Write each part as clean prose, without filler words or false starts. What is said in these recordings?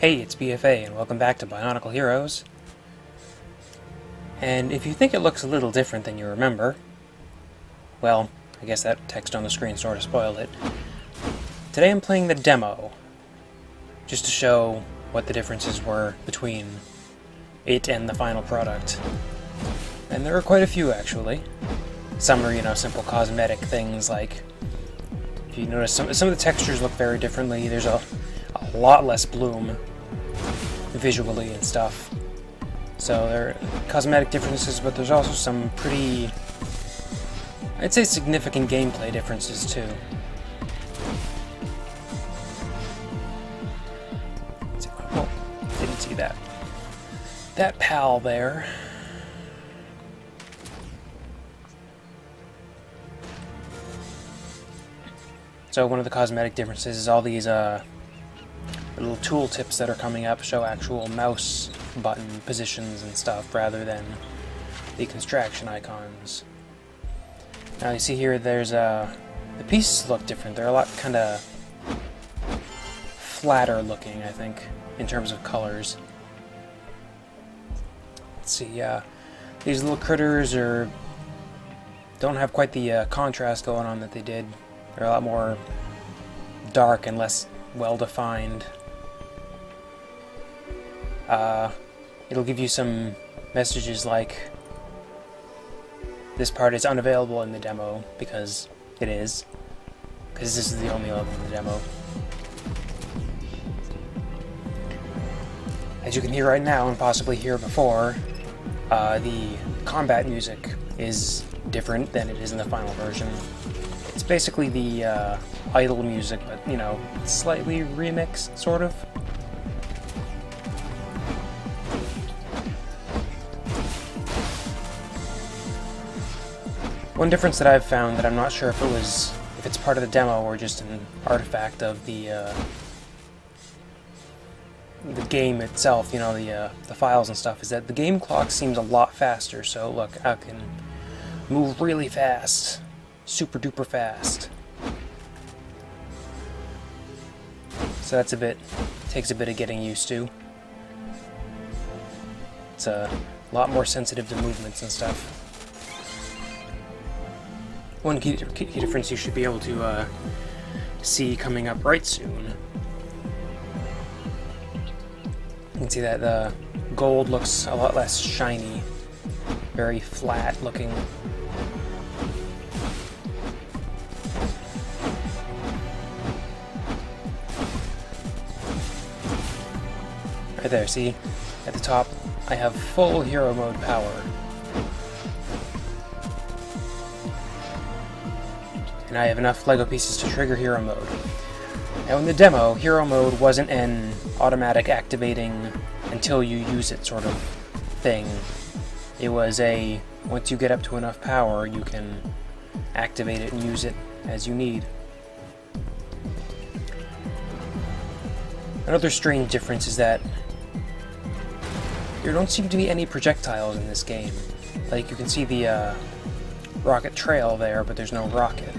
Hey, it's BFA, and welcome back to BIONICLE Heroes. And if you think it looks a little different than you remember, well, I guess that text on the screen sort of spoiled it. Today I'm playing the demo, just to show what the differences were between it and the final product. And there are quite a few, actually. Some are, simple cosmetic things, like, if you notice, some of the textures look very differently. There's a lot less bloom visually and stuff. So there are cosmetic differences, but there's also some pretty, I'd say, significant gameplay differences too. Oh, didn't see that. That pal there. So one of the cosmetic differences is all these little tooltips that are coming up show actual mouse button positions and stuff rather than the construction icons. Now you see here there's the pieces look different. They're a lot kind of flatter looking, I think, in terms of colors. Let's see, these little critters don't have quite the contrast going on that they did. They're a lot more dark and less well-defined. It'll give you some messages like, this part is unavailable in the demo, because it is. Because this is the only level in the demo. As you can hear right now, and possibly hear before, the combat music is different than it is in the final version. It's basically the idle music, but, slightly remixed, sort of. One difference that I've found that I'm not sure if it's part of the demo or just an artifact of the game itself, the files and stuff, is that the game clock seems a lot faster. So look, I can move really fast, super duper fast. So that's takes a bit of getting used to. It's a lot more sensitive to movements and stuff. One key difference you should be able to see coming up right soon. You can see that the gold looks a lot less shiny, very flat looking. Right there, see? At the top, I have full hero mode power. And I have enough LEGO pieces to trigger hero mode. Now in the demo, hero mode wasn't an automatic activating until you use it sort of thing. It was once you get up to enough power, you can activate it and use it as you need. Another strange difference is that there don't seem to be any projectiles in this game. Like, you can see the rocket trail there, but there's no rocket.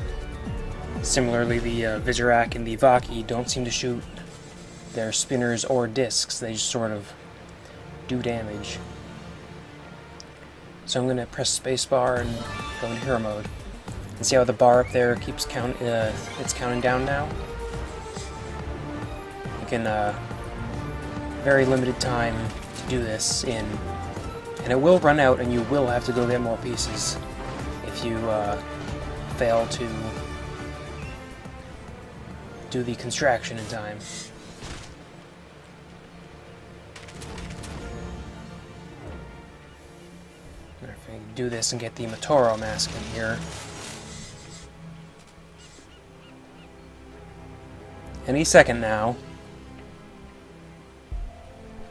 Similarly, the Vizorak and the Vaki don't seem to shoot their spinners or discs. They just sort of do damage. So I'm going to press spacebar and go into hero mode. And see how the bar up there keeps it's counting down now? You can, very limited time to do this in, and it will run out and you will have to go get more pieces if you fail to do the construction in time. If I do this and get the Matoro mask in here. Any second now.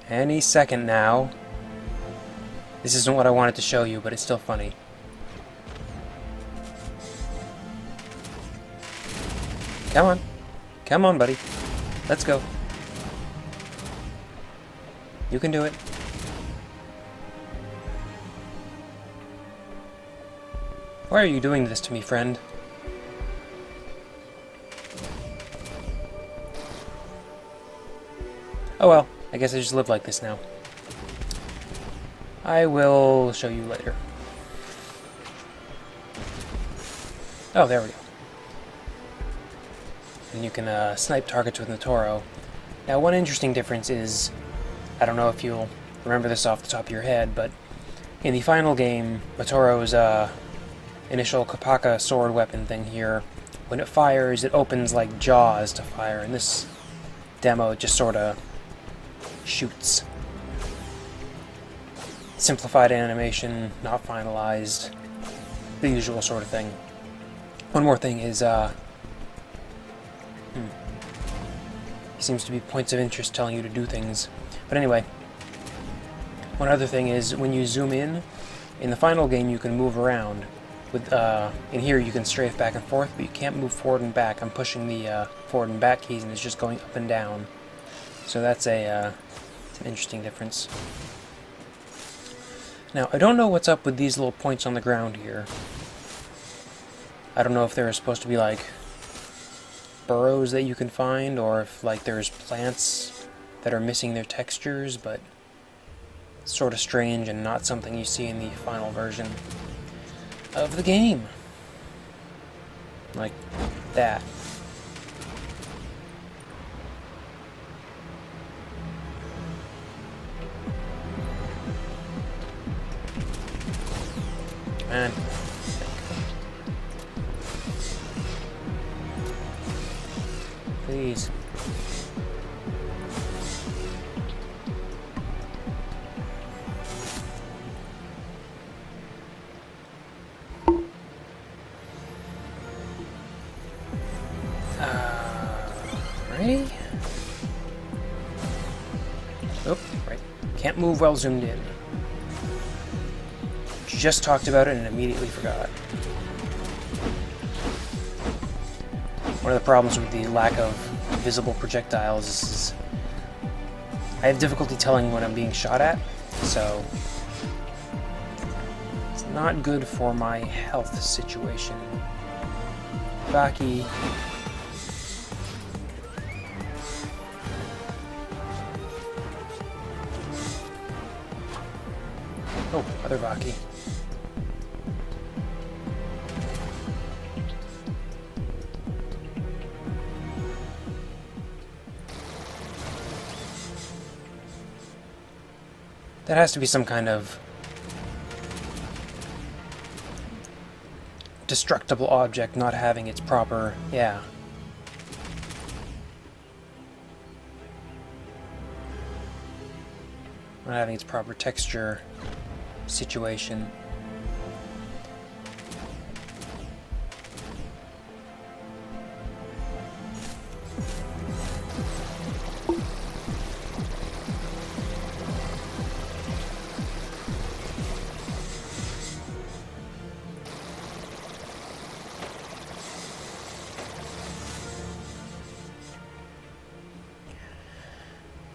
Any second now. This isn't what I wanted to show you, but it's still funny. Come on. Come on, buddy. Let's go. You can do it. Why are you doing this to me, friend? Oh well, I guess I just live like this now. I will show you later. Oh, there we go. And you can snipe targets with Notoro. Now, one interesting difference is, I don't know if you'll remember this off the top of your head, but in the final game, Notoro's initial Kopaka sword weapon thing here, when it fires, it opens like jaws to fire. In this demo, it just sort of shoots. Simplified animation, not finalized, the usual sort of thing. One more thing is, seems to be points of interest telling you to do things. But anyway, one other thing is when you zoom in the final game you can move around. With in here you can strafe back and forth, but you can't move forward and back. I'm pushing the forward and back keys and it's just going up and down. So that's it's an interesting difference. Now, I don't know what's up with these little points on the ground here. I don't know if they're supposed to be like burrows that you can find, or if like there's plants that are missing their textures, but it's sort of strange and not something you see in the final version of the game. Like that. Man. Please. Ready? Oh, right. Can't move while zoomed in. Just talked about it and immediately forgot. One of the problems with the lack of visible projectiles is I have difficulty telling when I'm being shot at, so it's not good for my health situation. Baki. Oh, other Baki. That has to be some kind of destructible object not having its proper... yeah. Not having its proper texture situation.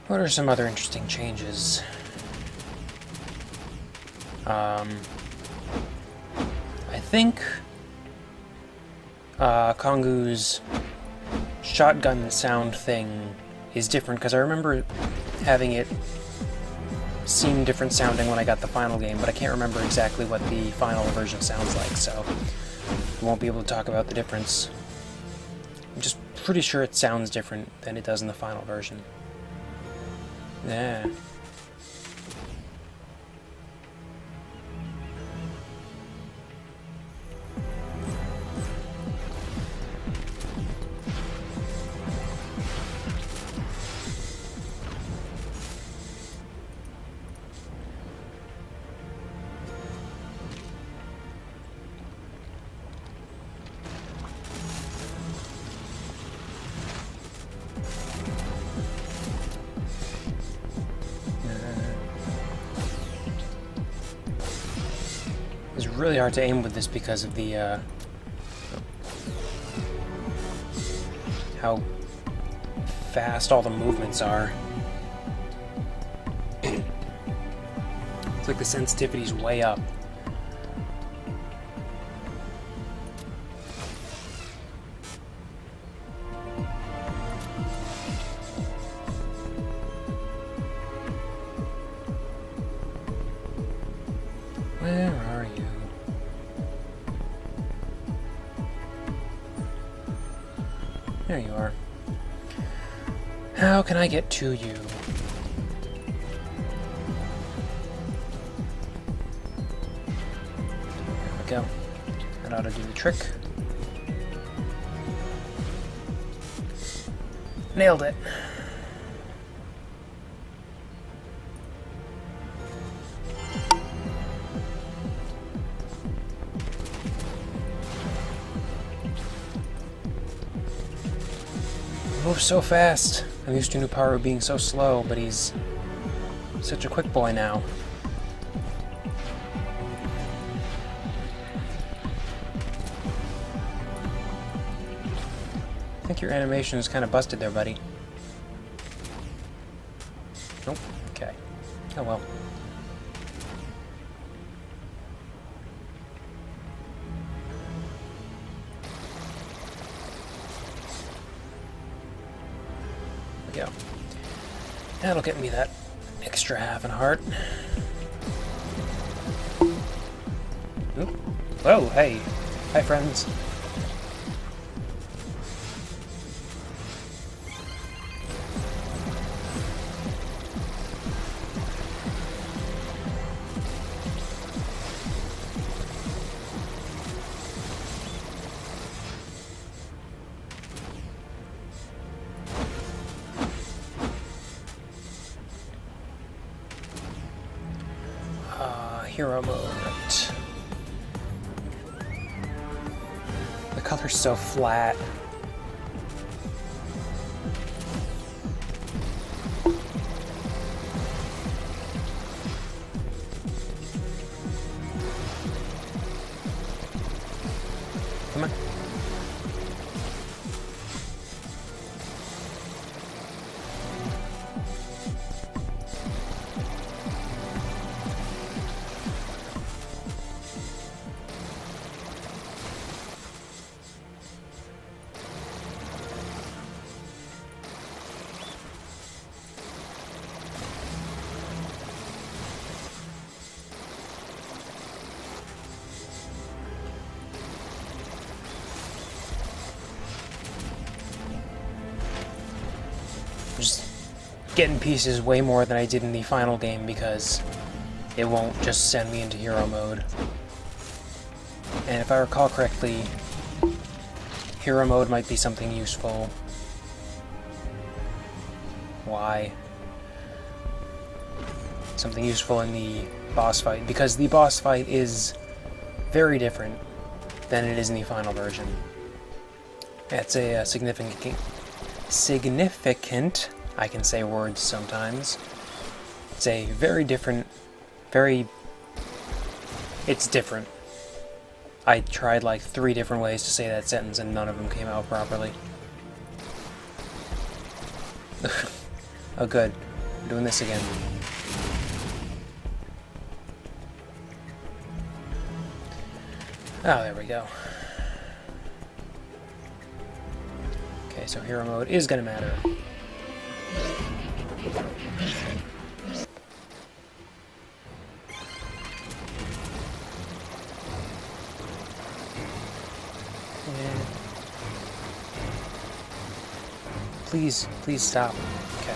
What are some other interesting changes? I think Kongu's shotgun sound thing is different, because I remember having it seem different sounding when I got the final game, but I can't remember exactly what the final version sounds like, so I won't be able to talk about the difference. I'm just pretty sure it sounds different than it does in the final version. Yeah. It's really hard to aim with this because of the how fast all the movements are. It's like the sensitivity's way up. There you are. How can I get to you? There we go. That ought to do the trick. Nailed it. Moves so fast. I'm used to Nuparu being so slow, but he's such a quick boy now. I think your animation is kind of busted there, buddy. Nope. Okay. Oh well. Go. That'll get me that extra half and heart. Oop. Whoa, hey. Hi, friends. Hero mode. The color's so flat. Come on. Just getting pieces way more than I did in the final game because it won't just send me into hero mode. And if I recall correctly, hero mode might be something useful. Why? Something useful in the boss fight, because the boss fight is very different than it is in the final version. It's a significant, I can say words sometimes. It's a very different, it's different. I tried like 3 different ways to say that sentence and none of them came out properly. Oh good, I'm doing this again. Oh, there we go. Okay, so hero mode is gonna matter. Please, please stop. Okay.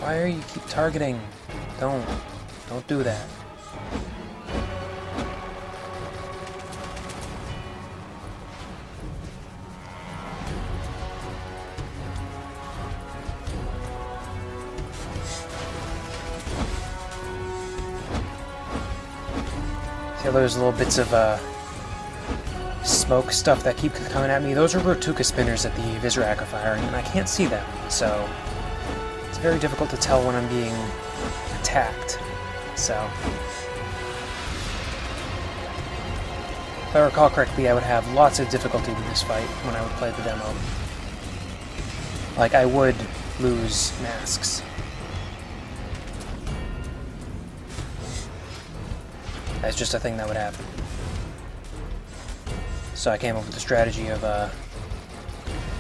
Why are you keep targeting? Don't do that. See, there's little bits of smoke stuff that keep coming at me. Those are Rotuka spinners that the Vizrak are firing, and I can't see them, so it's very difficult to tell when I'm being attacked. So, if I recall correctly, I would have lots of difficulty with this fight when I would play the demo. Like, I would lose masks. That's just a thing that would happen. So I came up with the strategy of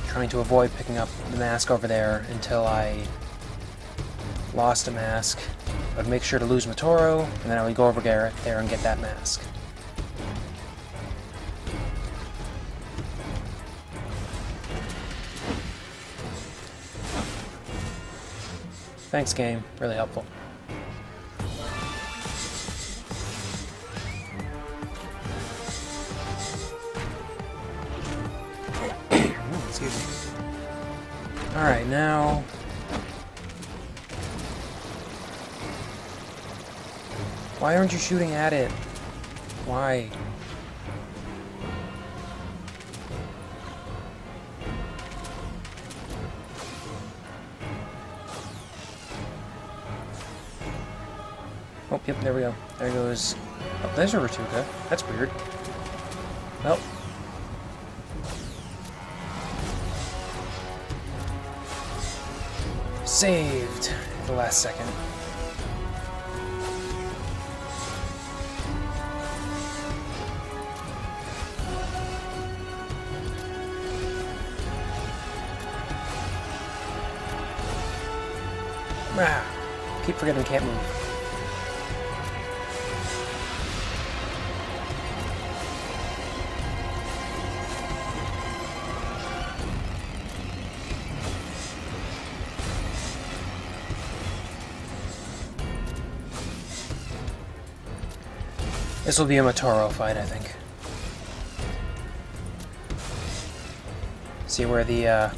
trying to avoid picking up the mask over there until I lost a mask. I would make sure to lose Matoro, and then I would go over there and get that mask. Thanks, game. Really helpful. Excuse me. Alright, now... Why aren't you shooting at it? Why? Oh, yep, there we go. There goes... Oh, there's a Ratuka. That's weird. Well... Saved at the last second. Ah, keep forgetting can't move. This will be a Matoro fight, I think. See where the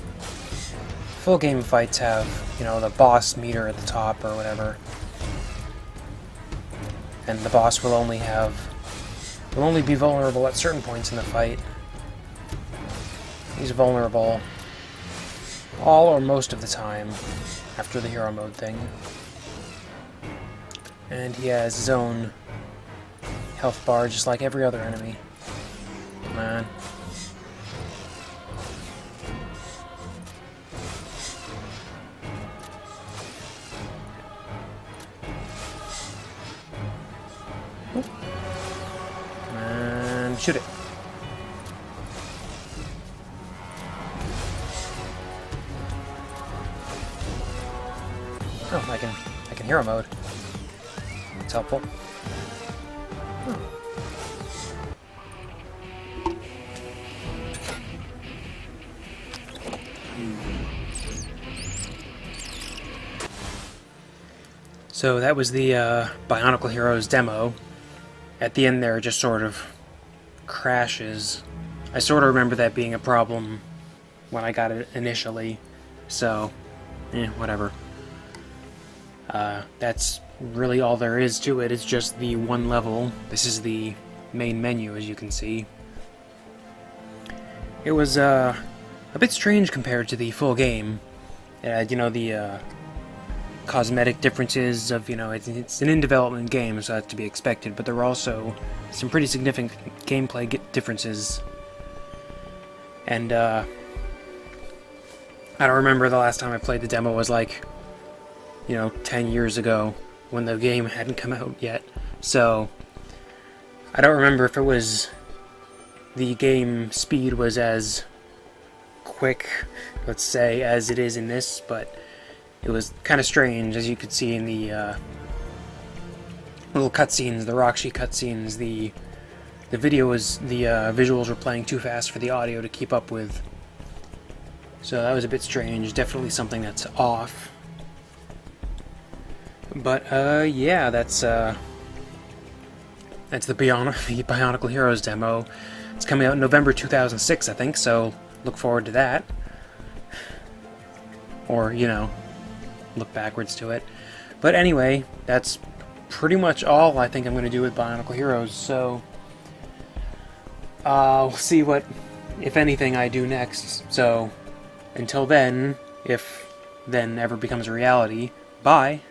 full game fights have, you know, the boss meter at the top or whatever. And the boss will only be vulnerable at certain points in the fight. He's vulnerable all or most of the time after the hero mode thing. And he has his own health bar just like every other enemy. Come on. And shoot it. Oh, I can hero mode. It's helpful. So that was the BIONICLE Heroes demo. At the end there, it just sort of crashes. I sort of remember that being a problem when I got it initially, so, whatever. That's really all there is to it. It's just the one level. This is the main menu, as you can see. It was a bit strange compared to the full game. You know, the cosmetic differences of, you know, it's an in-development game, so that's to be expected, but there were also some pretty significant gameplay differences. And, I don't remember the last time I played the demo was like, you know, 10 years ago, when the game hadn't come out yet, so I don't remember if it was the game speed was as quick, let's say, as it is in this, but it was kind of strange, as you could see in the little cutscenes, the Roxy cutscenes. The visuals were playing too fast for the audio to keep up with. So that was a bit strange. Definitely something that's off. But yeah, that's the BIONICLE Heroes demo. It's coming out in November 2006, I think. So look forward to that. Or, you know, look backwards to it. But anyway, that's pretty much all I think I'm going to do with BIONICLE Heroes, so we'll see what, if anything, I do next. So until then, if then ever becomes a reality, bye!